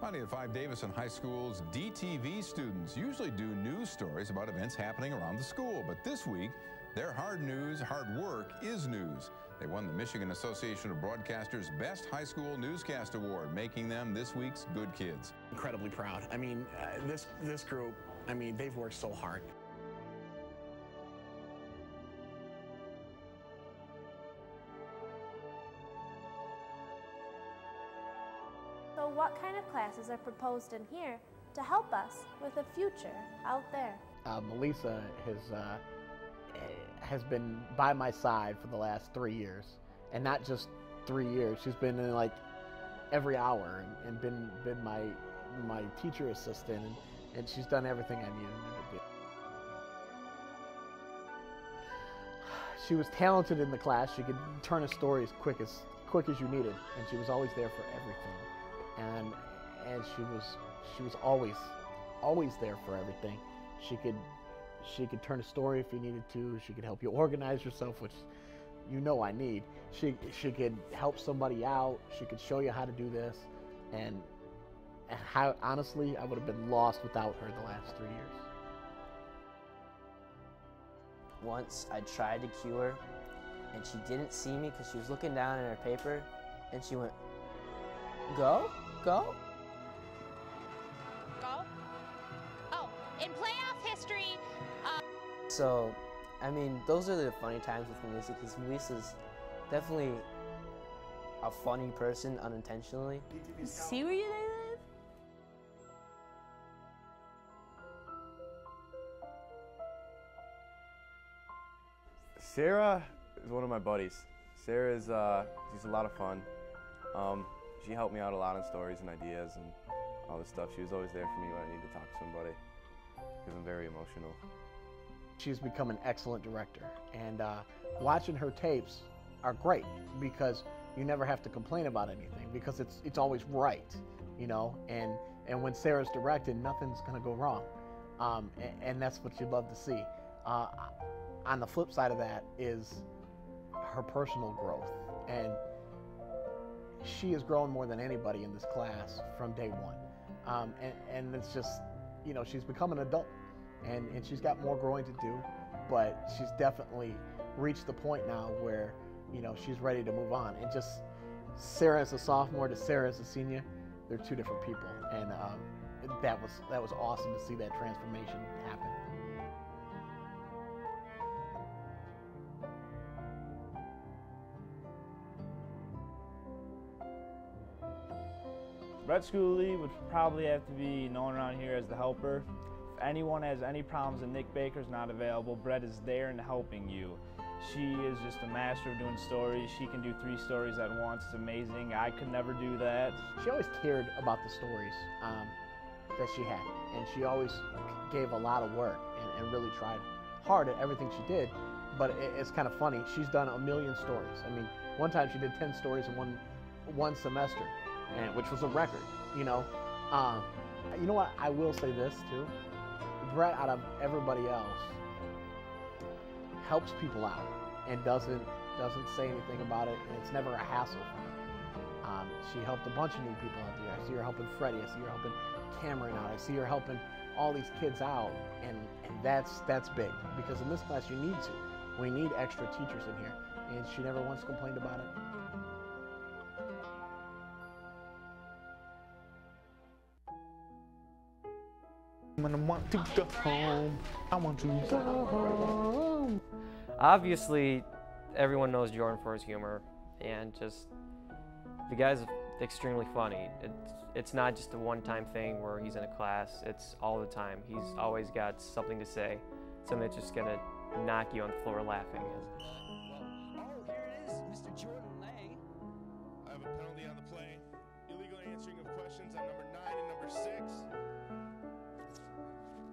Monday at 5, Davison High School's DTV students usually do news stories about events happening around the school, but this week, their hard work is news. They won the Michigan Association of Broadcasters Best High School Newscast Award, making them this week's Good Kids. Incredibly proud. I mean, this group, I mean, they've worked so hard. So what kind of classes are proposed in here to help us with a future out there? Melissa has been by my side for the last 3 years, and not just 3 years. She's been in like every hour and been my teacher assistant, and she's done everything I needed her to do. She was talented in the class. She could turn a story as quick as you needed, and she was always there for everything. And she was always there for everything. She could turn a story if you needed to. She could help you organize yourself, which you know I need. She could help somebody out. She could show you how to do this, and how, honestly, I would have been lost without her the last 3 years. Once I tried to cue her, and she didn't see me because she was looking down in her paper, and she went, "Go, go." Go? Oh, in playoff history. So, I mean, those are the funny times with Melissa, because Melissa's definitely a funny person unintentionally. See where you live? Sarah is one of my buddies. Sarah is she's a lot of fun. She helped me out a lot on stories and ideas and all this stuff. She was always there for me when I needed to talk to somebody, because I'm very emotional. She's become an excellent director, and watching her tapes are great because you never have to complain about anything because it's always right, you know. And when Sarah's directing, nothing's gonna go wrong, and that's what you love to see. On the flip side of that is her personal growth, and she has grown more than anybody in this class from day one. And it's just, you know, she's become an adult, and she's got more growing to do, but she's definitely reached the point now where, you know, she's ready to move on. And just Sarah as a sophomore to Sarah as a senior, they're two different people, and that was awesome to see that transformation happen. Brett Schooley would probably have to be known around here as the helper. If anyone has any problems and Nick Baker's not available, Brett is there and helping you. She is just a master of doing stories. She can do 3 stories at once. It's amazing. I could never do that. She always cared about the stories that she had, and she always gave a lot of work and really tried hard at everything she did. But it's kind of funny. She's done 1 million stories. I mean, one time she did 10 stories in one semester, which was a record, you know. You know what, I will say this too. Brett, out of everybody else, helps people out and doesn't say anything about it, and it's never a hassle for her. She helped a bunch of new people out there. I see her helping Freddie, I see her helping Cameron out, I see her helping all these kids out, and that's big, because in this class you need to. We need extra teachers in here, and she never once complained about it. When I want to go home, I want to go home. Obviously, everyone knows Jordan for his humor, and just the guy's extremely funny. It's not just a one-time thing where he's in a class, it's all the time. He's always got something to say, something that's just gonna knock you on the floor laughing. Oh, here it is, Mr. Jordan Lay. I have a penalty on the play. Illegal answering of questions on number 9 and number 6.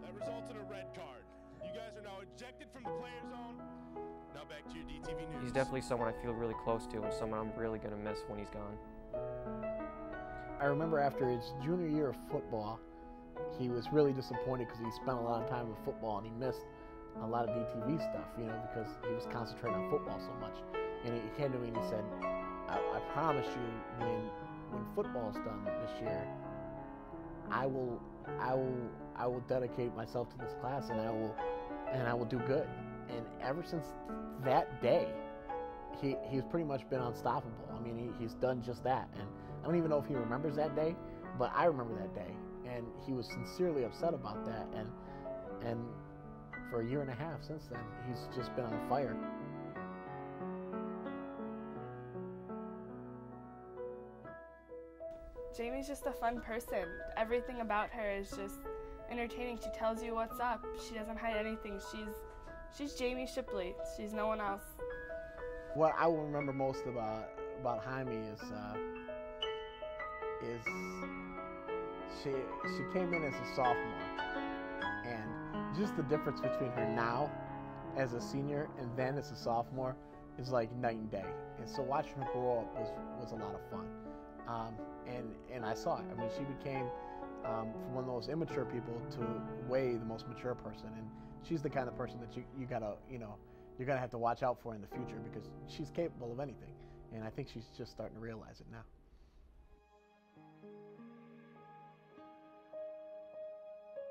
That results in a red card. You guys are now ejected from the player zone. Now back to your DTV News. He's definitely someone I feel really close to and someone I'm really gonna miss when he's gone. I remember after his junior year of football, he was really disappointed because he spent a lot of time with football and he missed a lot of DTV stuff, you know, because he was concentrating on football so much. And he came to me and he said, I promise you, when football's done this year, I will dedicate myself to this class, and I will do good. And ever since that day, he's pretty much been unstoppable. I mean, he's done just that. And I don't even know if he remembers that day, but I remember that day. And he was sincerely upset about that. And for a year and a half since then, he's just been on fire. Jamie's just a fun person. Everything about her is just entertaining. She tells you what's up. She doesn't hide anything. She's Jamie Shipley. She's no one else. What I will remember most about Jaime is she came in as a sophomore, and just the difference between her now as a senior and then as a sophomore is like night and day. And so watching her grow up was a lot of fun. And I saw it. I mean, she became from one of those immature people to way the most mature person. And she's the kind of person that you're gonna have to watch out for in the future, because she's capable of anything. And I think she's just starting to realize it now.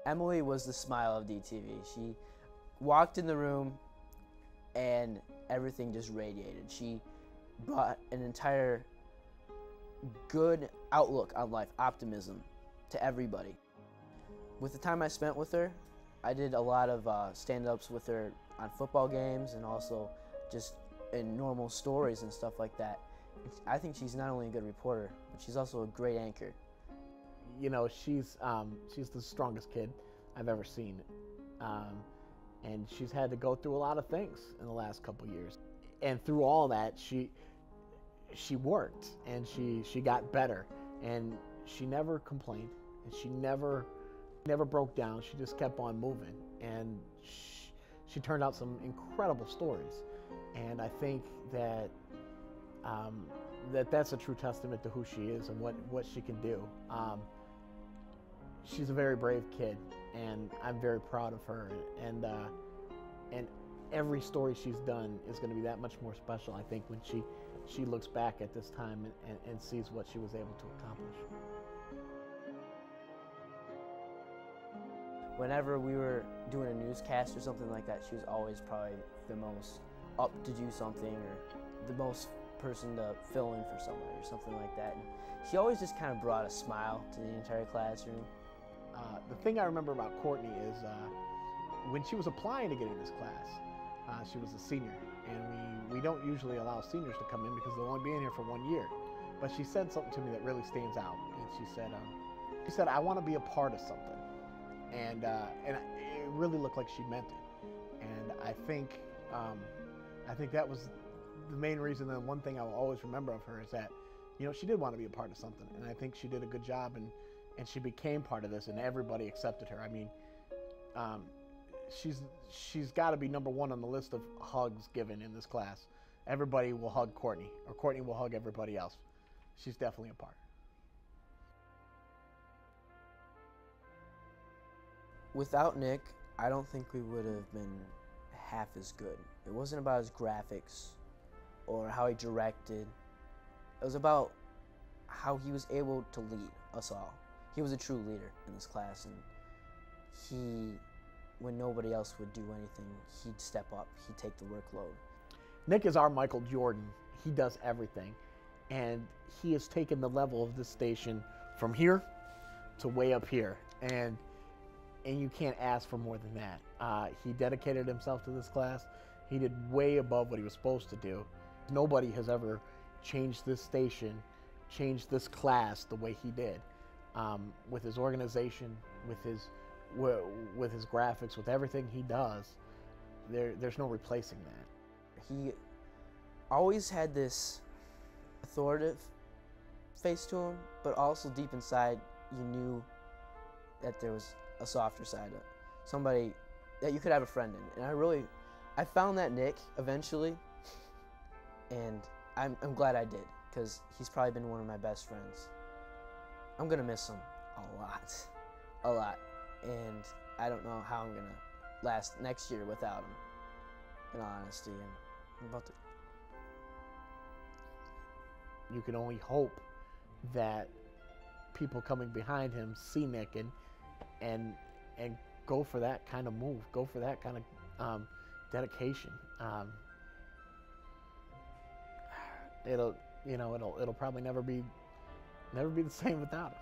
Emily was the smile of DTV. She walked in the room and everything just radiated. She brought an entire good outlook on life, optimism to everybody. With the time I spent with her, I did a lot of stand-ups with her on football games and also just in normal stories and stuff like that. I think she's not only a good reporter, but she's also a great anchor. You know, she's the strongest kid I've ever seen, and she's had to go through a lot of things in the last couple years. And through all that, she worked, and she got better, and she never complained, and she never broke down. She just kept on moving, and she turned out some incredible stories. And I think that that's a true testament to who she is and what she can do. She's a very brave kid, and I'm very proud of her. And every story she's done is going to be that much more special, I think, when she looks back at this time and sees what she was able to accomplish. Whenever we were doing a newscast or something like that, she was always probably the most up to do something, or the most person to fill in for somebody or something like that. And she always just kind of brought a smile to the entire classroom. The thing I remember about Courtney is when she was applying to get in this class, she was a senior, and we don't usually allow seniors to come in because they'll only be in here for 1 year. But she said something to me that really stands out, and she said, I want to be a part of something. And it really looked like she meant it. And I think that was the main reason, and one thing I will always remember of her is that, you know, she did want to be a part of something, and I think she did a good job, and she became part of this, and everybody accepted her. I mean, she's got to be number one on the list of hugs given in this class. Everybody will hug Courtney, or Courtney will hug everybody else. She's definitely a part. Without Nick, I don't think we would have been half as good. It wasn't about his graphics or how he directed. It was about how he was able to lead us all. He was a true leader in this class, and when nobody else would do anything, he'd step up, he'd take the workload. Nick is our Michael Jordan. He does everything, and he has taken the level of this station from here to way up here, and you can't ask for more than that. He dedicated himself to this class. He did way above what he was supposed to do. Nobody has ever changed this station, changed this class the way he did. With his organization, with his graphics, with everything he does, there's no replacing that. He always had this authoritative face to him, but also deep inside, you knew that there was a softer side to it. Somebody that you could have a friend in. And I found that Nick eventually, and I'm glad I did, because he's probably been one of my best friends. I'm gonna miss him a lot, and I don't know how I'm gonna last next year without him, in all honesty. And I'm about to. You can only hope that people coming behind him see Nick and go for that kind of move, go for that kind of dedication. It'll probably never be the same without him.